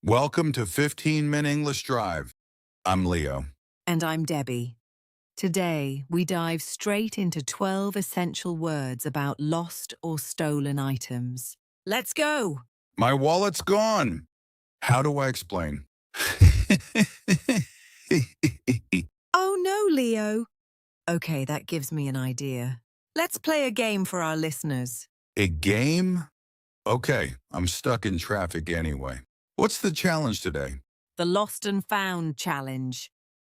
Welcome to 15-Minute English Drive. I'm Leo. And I'm Debbie. Today, we dive straight into 12 essential words about lost or stolen items. Let's go! My wallet's gone. How do I explain? Oh no, Leo. Okay, that gives me an idea. Let's play a game for our listeners. A game? Okay, I'm stuck in traffic anyway. What's the challenge today? The Lost and Found Challenge.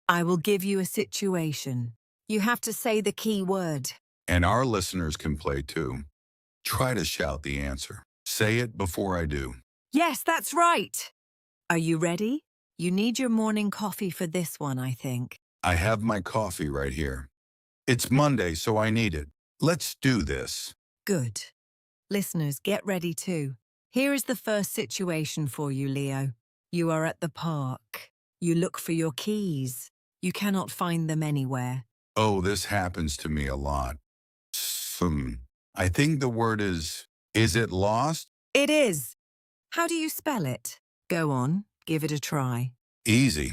I will give you a situation. You have to say the key word. And our listeners can play too. Try to shout the answer. Say it before I do. Yes, that's right. Are you ready? You need your morning coffee for this one, I think. I have my coffee right here. It's Monday, so I need it. Let's do this. Good. Listeners, get ready too. Here is the first situation for you, Leo. You are at the park. You look for your keys. You cannot find them anywhere. Oh, this happens to me a lot. I think the word is it lost? It is. How do you spell it? Go on, give it a try. Easy.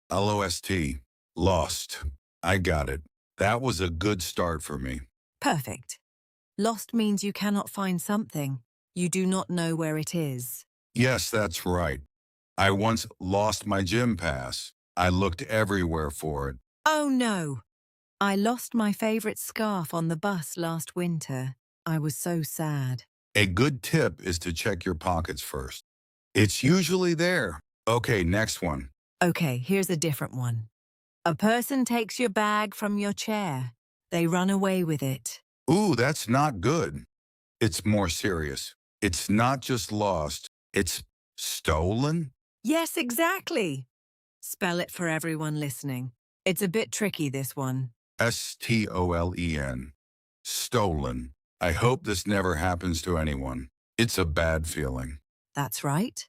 L-O-S-T. Lost. I got it. That was a good start for me. Perfect. Lost means you cannot find something. You do not know where it is. Yes, that's right. I once lost my gym pass. I looked everywhere for it. Oh no. I lost my favorite scarf on the bus last winter. I was so sad. A good tip is to check your pockets first. It's usually there. Okay, next one. Okay, here's a different one. A person takes your bag from your chair. They run away with it. Ooh, that's not good. It's more serious. It's not just lost, it's stolen? Yes, exactly. Spell it for everyone listening. It's a bit tricky, this one. S-T-O-L-E-N. Stolen. I hope this never happens to anyone. It's a bad feeling. That's right.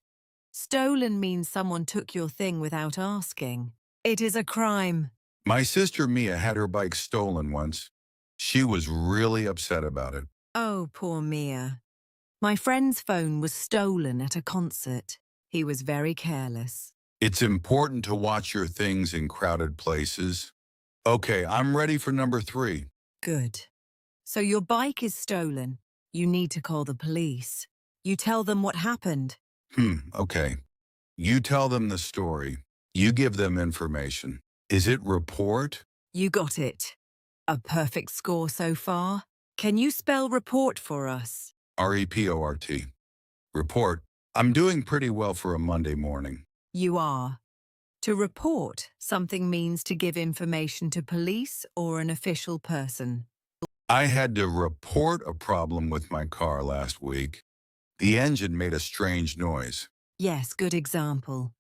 Stolen means someone took your thing without asking. It is a crime. My sister Mia had her bike stolen once. She was really upset about it. Oh, poor Mia. My friend's phone was stolen at a concert. He was very careless. It's important to watch your things in crowded places. Okay, I'm ready for number 3. Good. So your bike is stolen. You need to call the police. You tell them what happened. Okay. You tell them the story. You give them information. Is it report? You got it. A perfect score so far. Can you spell report for us? R-E-P-O-R-T. Report. I'm doing pretty well for a Monday morning. You are. To report something means to give information to police or an official person. I had to report a problem with my car last week. The engine made a strange noise. Yes, good example.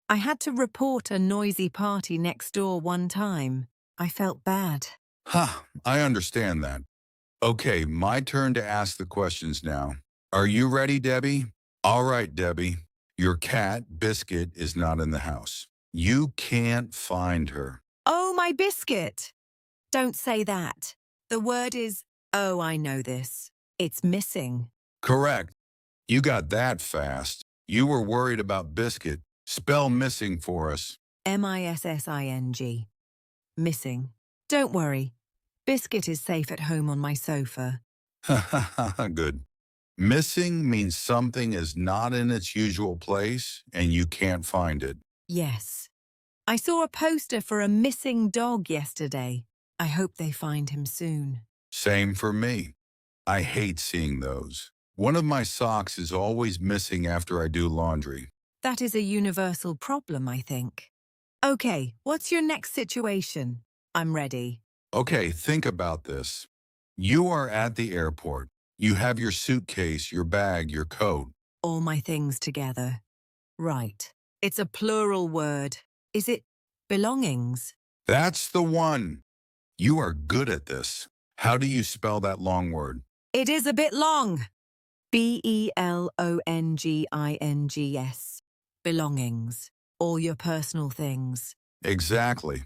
I had to report a noisy party next door one time. I felt bad. I understand that. Okay, my turn to ask the questions now. Are you ready, Debbie? All right, Debbie. Your cat, Biscuit, is not in the house. You can't find her. Oh, my biscuit! Don't say that. The word is, oh, I know this. It's missing. Correct. You got that fast. You were worried about Biscuit. Spell missing for us. M-I-S-S-I-N-G. Missing. Don't worry. Biscuit is safe at home on my sofa. Good. Missing means something is not in its usual place and you can't find it. Yes. I saw a poster for a missing dog yesterday. I hope they find him soon. Same for me. I hate seeing those. One of my socks is always missing after I do laundry. That is a universal problem, I think. Okay, what's your next situation? I'm ready. Okay, think about this. You are at the airport. You have your suitcase, your bag, your coat. All my things together. Right. It's a plural word. Is it belongings? That's the one. You are good at this. How do you spell that long word? It is a bit long. B-E-L-O-N-G-I-N-G-S. Belongings. All your personal things. Exactly.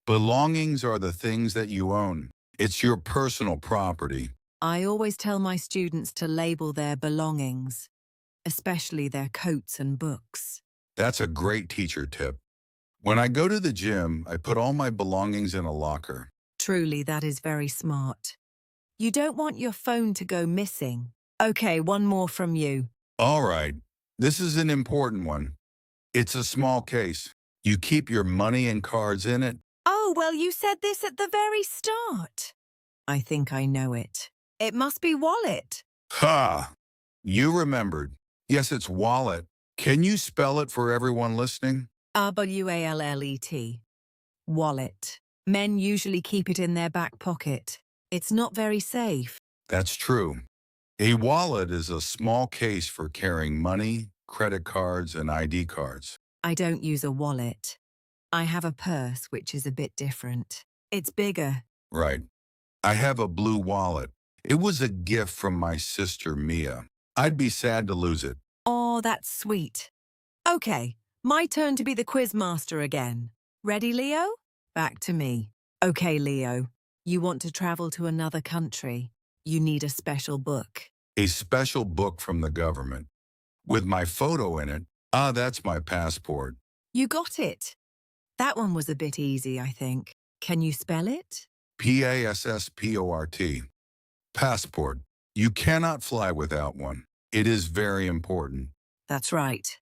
Belongings are the things that you own. It's your personal property. I always tell my students to label their belongings, especially their coats and books. That's a great teacher tip. When I go to the gym, I put all my belongings in a locker. Truly, that is very smart. You don't want your phone to go missing. Okay, one more from you. All right, this is an important one. It's a small case. You keep your money and cards in it. Oh, well, you said this at the very start. I think I know it. It must be wallet. Ha! You remembered. Yes, it's wallet. Can you spell it for everyone listening? R-W-A-L-L-E-T. Wallet. Men usually keep it in their back pocket. It's not very safe. That's true. A wallet is a small case for carrying money, credit cards, and ID cards. I don't use a wallet. I have a purse, which is a bit different. It's bigger. Right. I have a blue wallet. It was a gift from my sister, Mia. I'd be sad to lose it. Oh, that's sweet. Okay, my turn to be the quiz master again. Ready, Leo? Back to me. Okay, Leo, you want to travel to another country. You need a special book. A special book from the government. With my photo in it. Ah, that's my passport. You got it. That one was a bit easy, I think. Can you spell it? Passport. Passport. You cannot fly without one. It is very important. That's right.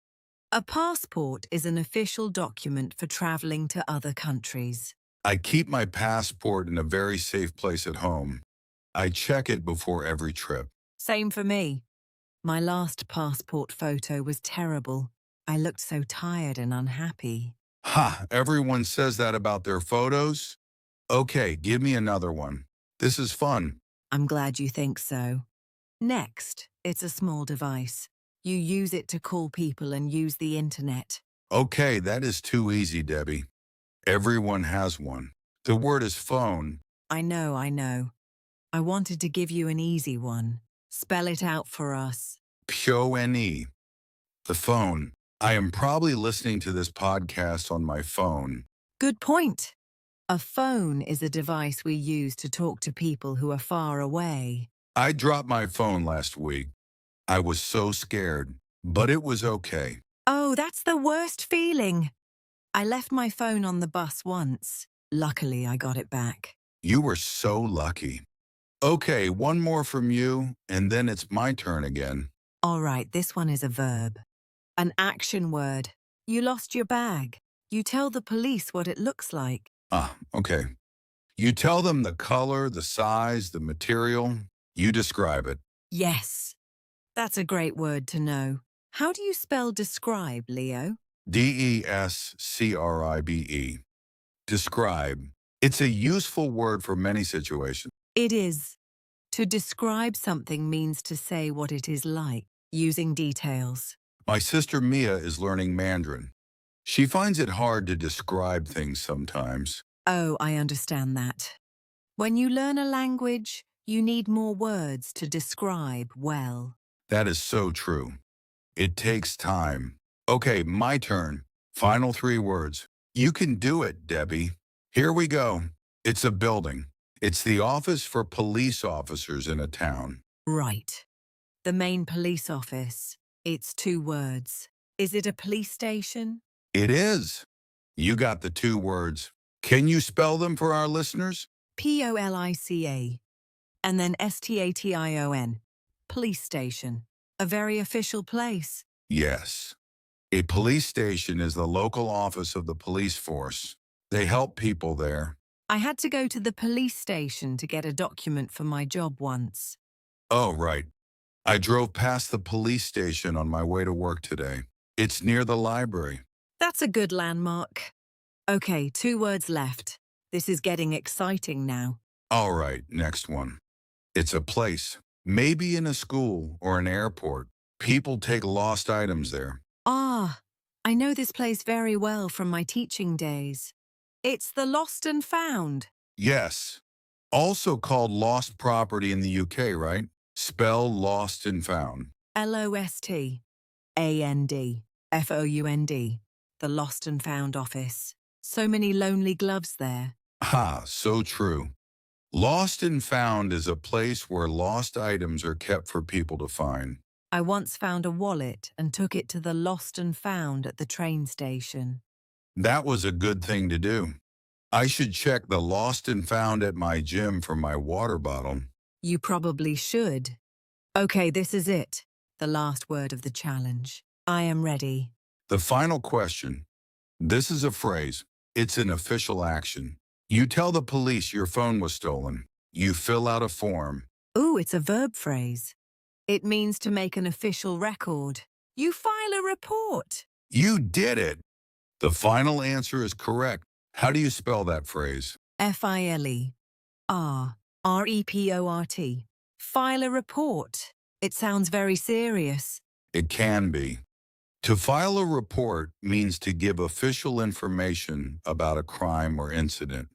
A passport is an official document for traveling to other countries. I keep my passport in a very safe place at home. I check it before every trip. Same for me. My last passport photo was terrible. I looked so tired and unhappy. Ha! Everyone says that about their photos. Okay, give me another one. This is fun. I'm glad you think so. Next, it's a small device. You use it to call people and use the internet. Okay, that is too easy, Debbie. Everyone has one. The word is phone. I know. I wanted to give you an easy one. Spell it out for us. P-O-N-E. The phone. I am probably listening to this podcast on my phone. Good point. A phone is a device we use to talk to people who are far away. I dropped my phone last week. I was so scared, but it was okay. Oh, that's the worst feeling. I left my phone on the bus once. Luckily, I got it back. You were so lucky. Okay, one more from you, and then it's my turn again. All right, this one is a verb. An action word. You lost your bag. You tell the police what it looks like. Ah, okay. You tell them the color, the size, the material. You describe it. Yes. That's a great word to know. How do you spell describe, Leo? D-E-S-C-R-I-B-E. Describe. It's a useful word for many situations. It is. To describe something means to say what it is like, using details. My sister Mia is learning Mandarin. She finds it hard to describe things sometimes. Oh, I understand that. When you learn a language, you need more words to describe well. That is so true. It takes time. Okay, my turn. Final 3 words. You can do it, Debbie. Here we go. It's a building. It's the office for police officers in a town. Right. The main police office. It's 2 words. Is it a police station? It is. You got the 2 words. Can you spell them for our listeners? P-O-L-I-C-A. And then S-T-A-T-I-O-N. Police station. A very official place. Yes. A police station is the local office of the police force. They help people there. I had to go to the police station to get a document for my job once. Oh, right. I drove past the police station on my way to work today. It's near the library. That's a good landmark. Okay, 2 words left. This is getting exciting now. All right, next one. It's a place. Maybe in a school or an airport. People take lost items there. Ah, I know this place very well from my teaching days. It's the Lost and Found. Yes. Also called lost property in the UK, right? Spell lost and found. L-O-S-T-A-N-D-F-O-U-N-D. The Lost and Found office. So many lonely gloves there. Ah, so true. Lost and found is a place where lost items are kept for people to find. I once found a wallet and took it to the lost and found at the train station. That was a good thing to do. I should check the lost and found at my gym for my water bottle. You probably should. Okay, this is it. The last word of the challenge. I am ready. The final question. This is a phrase. It's an official action. You tell the police your phone was stolen. You fill out a form. Ooh, it's a verb phrase. It means to make an official record. You file a report. You did it. The final answer is correct. How do you spell that phrase? F-I-L-E-R-R-E-P-O-R-T. File a report. It sounds very serious. It can be. To file a report means to give official information about a crime or incident.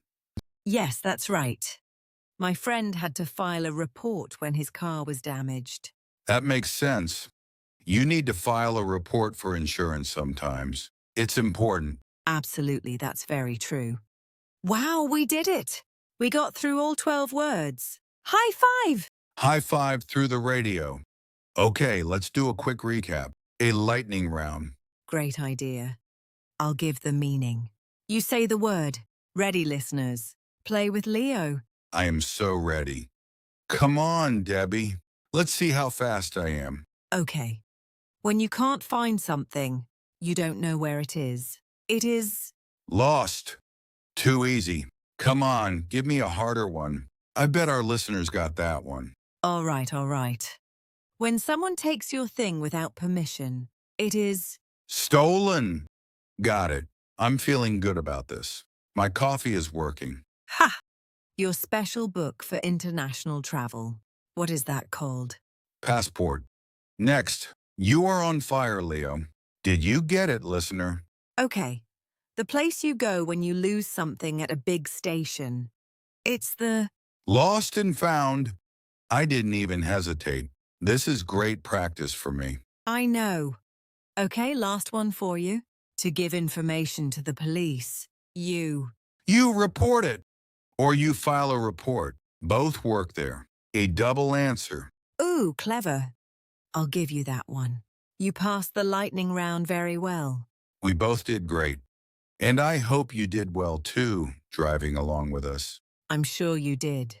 Yes, that's right. My friend had to file a report when his car was damaged. That makes sense. You need to file a report for insurance sometimes. It's important. Absolutely, that's very true. Wow, we did it! We got through all 12 words. High five! High five through the radio. Okay, let's do a quick recap. A lightning round. Great idea. I'll give the meaning. You say the word. Ready, listeners? Play with Leo. I am so ready. Come on, Debbie. Let's see how fast I am. Okay. When you can't find something, you don't know where it is. It is... Lost. Too easy. Come on, give me a harder one. I bet our listeners got that one. All right, all right. When someone takes your thing without permission, it is... Stolen. Got it. I'm feeling good about this. My coffee is working. Ha! Your special book for international travel. What is that called? Passport. Next. You are on fire, Leo. Did you get it, listener? Okay. The place you go when you lose something at a big station. It's the... Lost and found. I didn't even hesitate. This is great practice for me. I know. Okay, last one for you. To give information to the police. You report it. Or you file a report. Both work there. A double answer. Ooh, clever. I'll give you that one. You passed the lightning round very well. We both did great. And I hope you did well too, driving along with us. I'm sure you did.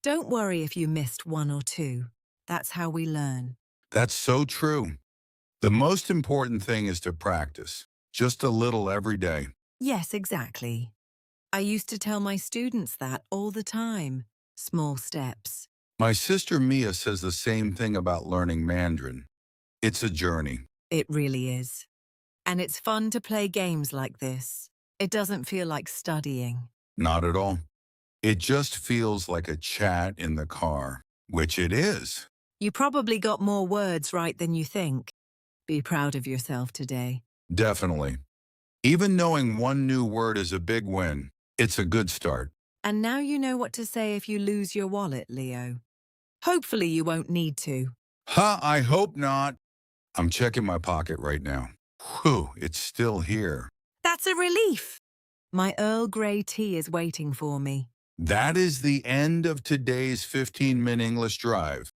Don't worry if you missed one or two. That's how we learn. That's so true. The most important thing is to practice. Just a little every day. Yes, exactly. I used to tell my students that all the time. Small steps. My sister Mia says the same thing about learning Mandarin. It's a journey. It really is. And it's fun to play games like this. It doesn't feel like studying. Not at all. It just feels like a chat in the car, which it is. You probably got more words right than you think. Be proud of yourself today. Definitely. Even knowing one new word is a big win. It's a good start. And now you know what to say if you lose your wallet, Leo. Hopefully you won't need to. I hope not. I'm checking my pocket right now. Whew, it's still here. That's a relief. My Earl Grey tea is waiting for me. That is the end of today's 15-minute English drive.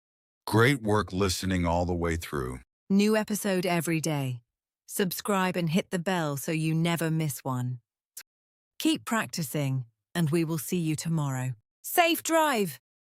Great work listening all the way through. New episode every day. Subscribe and hit the bell so you never miss one. Keep practicing, and we will see you tomorrow. Safe drive!